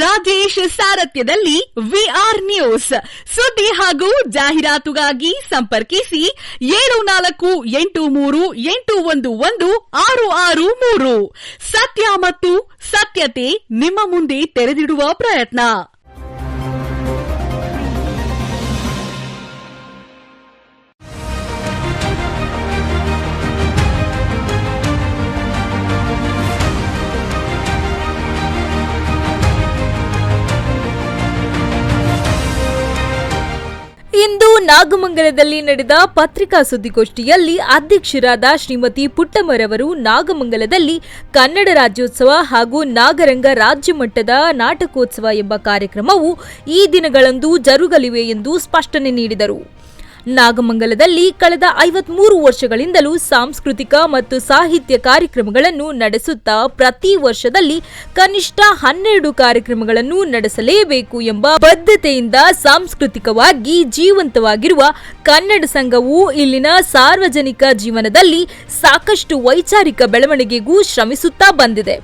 Rajesh ಸಾರಥ್ಯದಲ್ಲಿ VR news ಸುದ್ದಿ ಹಾಗೂ ಜಾಹೀರಾತುಗಾಗಿ ಸಂಪರ್ಕಿಸಿ 7483811663. ಸತ್ಯ ಮತ್ತು ಸತ್ಯತೆ ನಿಮ್ಮ ಮುಂದೆ ತೆರೆದಿಡುವ ಪ್ರಯತ್ನ. ಇಂದು ನಾಗಮಂಗಲದಲ್ಲಿ ನಡೆದ ಪತ್ರಿಕಾ ಸುದ್ದಿಗೋಷ್ಠಿಯಲ್ಲಿ ಅಧ್ಯಕ್ಷರಾದ ಶ್ರೀಮತಿ ಪುಟ್ಟಮ್ಮರವರು ನಾಗಮಂಗಲದಲ್ಲಿ ಕನ್ನಡ ರಾಜ್ಯೋತ್ಸವ ಹಾಗೂ ನಾಗರಂಗ ರಾಜ್ಯ ಮಟ್ಟದ ನಾಟಕೋತ್ಸವ ಎಂಬ ಕಾರ್ಯಕ್ರಮವು ಈ ದಿನಗಳಂದು ಜರುಗಲಿವೆ ಎಂದು ಸ್ಪಷ್ಟನೆ ನೀಡಿದರು. ನಾಗಮಂಗಲದಲ್ಲಿ ಕಳೆದ 53 ವರ್ಷಗಳಿಂದಲೂ ಸಾಂಸ್ಕೃತಿಕ ಮತ್ತು ಸಾಹಿತ್ಯ ಕಾರ್ಯಕ್ರಮಗಳನ್ನು ನಡೆಸುತ್ತಾ ಪ್ರತಿ ವರ್ಷದಲ್ಲಿ ಕನಿಷ್ಠ 12 ಕಾರ್ಯಕ್ರಮಗಳನ್ನು ನಡೆಸಲೇಬೇಕು ಎಂಬ ಬದ್ಧತೆಯಿಂದ ಸಾಂಸ್ಕೃತಿಕವಾಗಿ ಜೀವಂತವಾಗಿರುವ ಕನ್ನಡ ಸಂಘವು ಇಲ್ಲಿನ ಸಾರ್ವಜನಿಕ ಜೀವನದಲ್ಲಿ ಸಾಕಷ್ಟು ವೈಚಾರಿಕ ಬೆಳವಣಿಗೆಗೂ ಶ್ರಮಿಸುತ್ತಾ ಬಂದಿದೆ.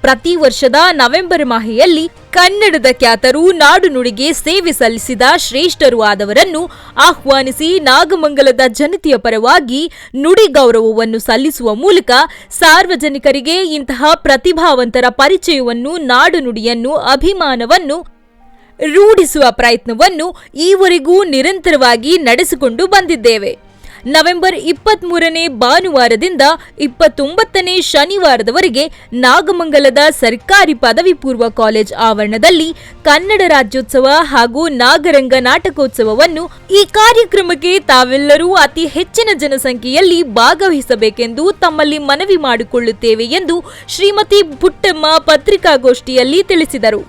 ಪ್ರತಿ ವರ್ಷದ ನವೆಂಬರ್ ಮಾಹೆಯಲ್ಲಿ ಕನ್ನಡದ ಖ್ಯಾತರು ನಾಡು ನುಡಿಗೆ ಸೇವೆ ಸಲ್ಲಿಸಿದ ಶ್ರೇಷ್ಠರು ಆದವರನ್ನು ಆಹ್ವಾನಿಸಿ ನಾಗಮಂಗಲದ ಜನತೆಯ ಪರವಾಗಿ ನುಡಿ ಗೌರವವನ್ನು ಸಲ್ಲಿಸುವ ಮೂಲಕ ಸಾರ್ವಜನಿಕರಿಗೆ ಇಂತಹ ಪ್ರತಿಭಾವಂತರ ಪರಿಚಯವನ್ನು, ನಾಡು ನುಡಿಯನ್ನು, ಅಭಿಮಾನವನ್ನು ರೂಢಿಸುವ ಪ್ರಯತ್ನವನ್ನು ಈವರೆಗೂ ನಿರಂತರವಾಗಿ ನಡೆಸಿಕೊಂಡು ಬಂದಿದ್ದೇವೆ. ನವೆಂಬರ್ 23ನೇ ಭಾನುವಾರದಿಂದ 29ನೇ ಶನಿವಾರದವರೆಗೆ ನಾಗಮಂಗಲದ ಸರ್ಕಾರಿ ಪದವಿ ಪೂರ್ವ ಕಾಲೇಜ್ ಆವರಣದಲ್ಲಿ ಕನ್ನಡ ರಾಜ್ಯೋತ್ಸವ ಹಾಗೂ ನಾಗರಂಗ ನಾಟಕೋತ್ಸವವನ್ನು ಈ ಕಾರ್ಯಕ್ರಮಕ್ಕೆ ತಾವೆಲ್ಲರೂ ಅತಿ ಹೆಚ್ಚಿನ ಜನಸಂಖ್ಯೆಯಲ್ಲಿ ಭಾಗವಹಿಸಬೇಕೆಂದು ತಮ್ಮಲ್ಲಿ ಮನವಿ ಮಾಡಿಕೊಳ್ಳುತ್ತೇವೆ ಎಂದು ಶ್ರೀಮತಿ ಪುಟ್ಟಮ್ಮ ಪತ್ರಿಕಾಗೋಷ್ಠಿಯಲ್ಲಿ ತಿಳಿಸಿದರು.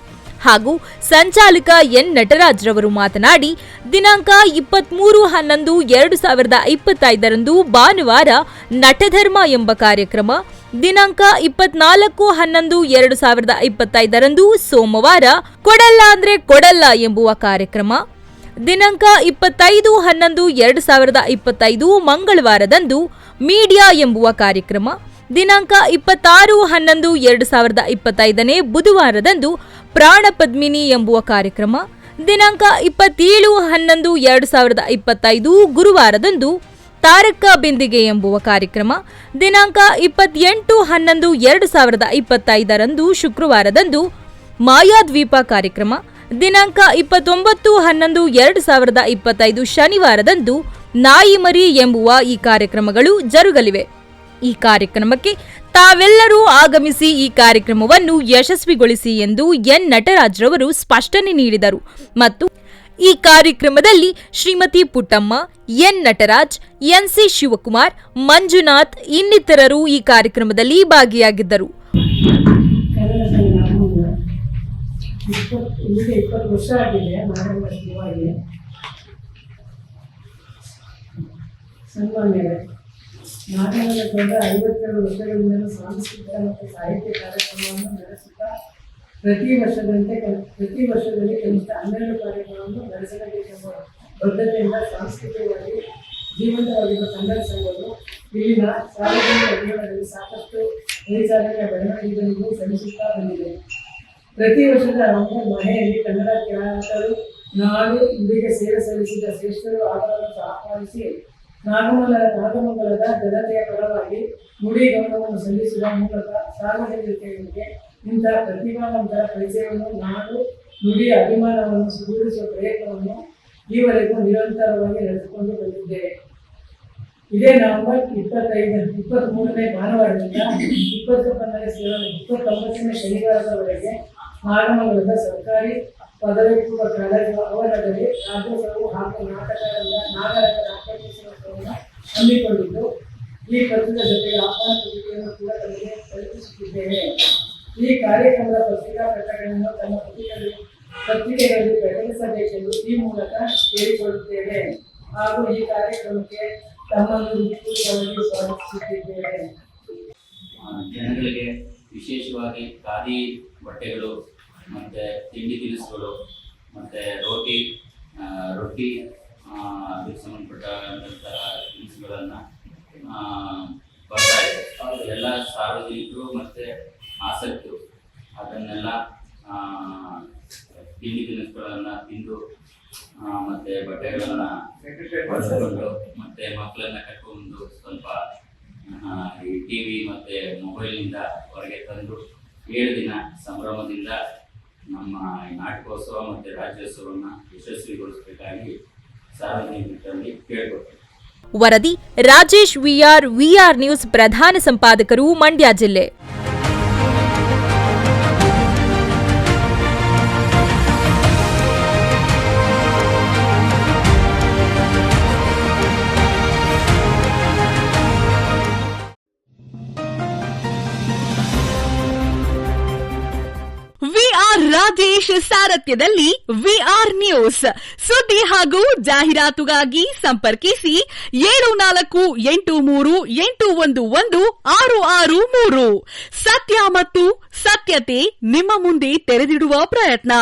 ಹಾಗೂ ಸಂಚಾಲಕ ಎನ್ ನಟರಾಜ್ ರವರು ಮಾತನಾಡಿ, ದಿನಾಂಕ 23/11/2025 ಭಾನುವಾರ ನಟಧರ್ಮ ಎಂಬ ಕಾರ್ಯಕ್ರಮ, ದಿನಾಂಕ 24/11/2025 ಸೋಮವಾರ ಕೊಡಲ್ಲ ಅಂದ್ರೆ ಕೊಡಲ್ಲ ಎಂಬುವ ಕಾರ್ಯಕ್ರಮ, ದಿನಾಂಕ 25/11/2025 ಮಂಗಳವಾರದಂದು ಮೀಡಿಯಾ ಎಂಬುವ ಕಾರ್ಯಕ್ರಮ, ದಿನಾಂಕ 26/11/2025 ಬುಧವಾರದಂದು ಪ್ರಾಣ ಪದ್ಮಿನಿ ಎಂಬುವ ಕಾರ್ಯಕ್ರಮ, ದಿನಾಂಕ 27/11/2025 ಗುರುವಾರದಂದು ತಾರಕ ಬಿಂದಿಗೆ ಎಂಬುವ ಕಾರ್ಯಕ್ರಮ, ದಿನಾಂಕ 28/11/2025 ಶುಕ್ರವಾರದಂದು ಮಾಯಾದ್ವೀಪ ಕಾರ್ಯಕ್ರಮ, ದಿನಾಂಕ 29/11/2025 ಶನಿವಾರದಂದು ನಾಯಿ ಮರಿ ಎಂಬುವ ಈ ಕಾರ್ಯಕ್ರಮಗಳು ಜರುಗಲಿವೆ. ಈ ಕಾರ್ಯಕ್ರಮಕ್ಕೆ ತಾವೆಲ್ಲರೂ ಆಗಮಿಸಿ ಈ ಕಾರ್ಯಕ್ರಮವನ್ನು ಯಶಸ್ವಿಗೊಳಿಸಿ ಎಂದು ಎನ್ ನಟರಾಜ್ ರವರು ಸ್ಪಷ್ಟನೆ ನೀಡಿದರು. ಮತ್ತು ಈ ಕಾರ್ಯಕ್ರಮದಲ್ಲಿ ಶ್ರೀಮತಿ ಪುಟ್ಟಮ್ಮ, ಎನ್ ನಟರಾಜ್, ಎನ್ಸಿ ಶಿವಕುಮಾರ್, ಮಂಜುನಾಥ್ ಇನ್ನಿತರರು ಈ ಕಾರ್ಯಕ್ರಮದಲ್ಲಿ ಭಾಗಿಯಾಗಿದ್ದರು. 20 ವರ್ಷ ಆಗಿದೆ ಸನ್ಮಾನ್ಯರೇ. ನಾಗಮಂಗಲದ 52 ವರ್ಷಗಳಿಂದ ಸಾಂಸ್ಕೃತಿಕ ಮತ್ತು ಸಾಹಿತ್ಯ ಕಾರ್ಯಕ್ರಮವನ್ನು ನಡೆಸುತ್ತಾ ಪ್ರತಿ ವರ್ಷದಲ್ಲಿ ಕನಿಷ್ಠ 12 ಕಾರ್ಯಕ್ರಮವನ್ನು ನಡೆಸಲೇಬೇಕೆಂಬ ಬದ್ಧತೆಯಿಂದ ಸಾಂಸ್ಕೃತಿಕವಾಗಿ ಜೀವಂತವಾಗಿರುವ ಕನ್ನಡ ಸಂಘವು ಇಲ್ಲಿನ ಸಾರ್ವಜನಿಕ ಜೀವನದಲ್ಲಿ ಸಾಕಷ್ಟು ವೈಚಾರಿಕ ಬೆಳವಣಿಗೆಗಳಿಗೂ ಶ್ರಮಿಸುತ್ತಾ ಬಂದಿದೆ. ಪ್ರತಿ ವರ್ಷದ ನವೆಂಬರ್ ಮಾಹೆಯಲ್ಲಿ ಕನ್ನಡ ಖ್ಯಾತರು ನಾಡು ನುಡಿಗೆ ಸೇವೆ ಸಲ್ಲಿಸಿದ ಶ್ರೇಷ್ಠರು ಆದವರನ್ನು ಆಹ್ವಾನಿಸಿ ನಾಗಮಂಗಲದ ಜನತೆಯ ಪರವಾಗಿ ನುಡಿ ಗೌರವವನ್ನು ಸಲ್ಲಿಸುವ ಮೂಲಕ ಸಾರ್ವಜನಿಕರಿಗೆ ಇಂತಹ ಪ್ರತಿಭಾವಂತರ ಪರಿಚಯವನ್ನು, ನಾಡು ನುಡಿಯ ಅಭಿಮಾನವನ್ನು ಸುಧಾರಿಸುವ ಪ್ರಯತ್ನವನ್ನು ಈವರೆಗೂ ನಿರಂತರವಾಗಿ ನಡೆಸಿಕೊಂಡು ಬಂದಿದ್ದೇವೆ. ಇದೇ ನವೆಂಬರ್ 23ನೇ ಭಾನುವಾರದಿಂದ 29ನೇ ಶನಿವಾರದವರೆಗೆ ನಾಗಮಂಗಲದ ಸರ್ಕಾರಿ ಪದವಿ ಪೂರ್ವ ಕಾಲೇಜು ಆವರಣದಲ್ಲಿ ರಾಜ್ಯೋತ್ಸವ ಹಾಗೂ ನಾಗರಂಗ ನಾಟಕೋತ್ಸವವನ್ನು ಹಮ್ಮಿಕೊಂಡಿದ್ದು, ಈ ಪತ್ರಿಕೆ ಜೊತೆಗೆ ಆಹ್ವಾನ ಪತ್ರಿಕೆಯನ್ನು ಕೂಡ ತಮಗೆ ತಲುಪಿಸುತ್ತಿದ್ದೇವೆ. ಈ ಕಾರ್ಯಕ್ರಮದ ಪತ್ರಿಕಾ ಪ್ರಕಟಣೆಯನ್ನು ತಮ್ಮ ಪತ್ರಿಕೆಗಳಲ್ಲಿ ಪ್ರಕಟಿಸಬೇಕೆಂದು ಈ ಮೂಲಕ ಕೇಳಿಕೊಳ್ಳುತ್ತೇವೆ ಹಾಗೂ ಈ ಕಾರ್ಯಕ್ರಮಕ್ಕೆ ತಮ್ಮನ್ನು ವಿಪುಲವಾಗಿ ಸ್ವಾಗತಿಸುತ್ತಿದ್ದೇವೆ. ಜನಗಳಿಗೆ ವಿಶೇಷವಾಗಿ ಖಾದಿ ಬಟ್ಟೆಗಳು ಮತ್ತು ತಿಂಡಿ ತಿನಿಸುಗಳು ಮತ್ತು ರೊಟ್ಟಿ ಅದಕ್ಕೆ ಸಂಬಂಧಪಟ್ಟಂತಹ ತಿನಿಸುಗಳನ್ನು ಬರ್ತಾ ಇದೆ. ಎಲ್ಲ ಸಾರ್ವಜನಿಕರು ಮತ್ತು ಆಸಕ್ತರು ಅದನ್ನೆಲ್ಲ ತಿಂಡಿ ತಿನಿಸುಗಳನ್ನ ತಿಂದು ಮತ್ತೆ ಬಟ್ಟೆಗಳನ್ನ ಬಳಸಿಕೊಂಡು ಮತ್ತೆ ಮಕ್ಕಳನ್ನ ಕರ್ಕೊಂಡು ಸ್ವಲ್ಪ ಈ ಟಿವಿ ಮತ್ತೆ ಮೊಬೈಲ್ನಿಂದ ಹೊರಗೆ ತಂದು 7 ದಿನ ಸಂಭ್ರಮದಿಂದ ನಮ್ಮ ನಾಟಕೋತ್ಸವ ಮತ್ತು ರಾಜ್ಯೋತ್ಸವವನ್ನು ಯಶಸ್ವಿಗೊಳಿಸಬೇಕಾಗಿ ಸಾರ್ವಜನಿಕರಲ್ಲಿ ಕೇಳಿಕೊಳ್ತೇವೆ. ವರದಿ ರಾಜೇಶ್ ವಿಆರ್ ನ್ಯೂಸ್, ಪ್ರಧಾನ ಸಂಪಾದಕರು, ಮಂಡ್ಯ ಜಿಲ್ಲೆ. ರಾಜೇಶ್ ಸಾರಥ್ಯದಲ್ಲಿ ವಿಆರ್ ನ್ಯೂಸ್ ಸುದ್ದಿ ಹಾಗೂ ಜಾಹೀರಾತುಗಾಗಿ ಸಂಪರ್ಕಿಸಿ 7483811663. ಸತ್ಯ ಮತ್ತು ಸತ್ಯತೆ ನಿಮ್ಮ ಮುಂದೆ ತೆರೆದಿಡುವ ಪ್ರಯತ್ನ.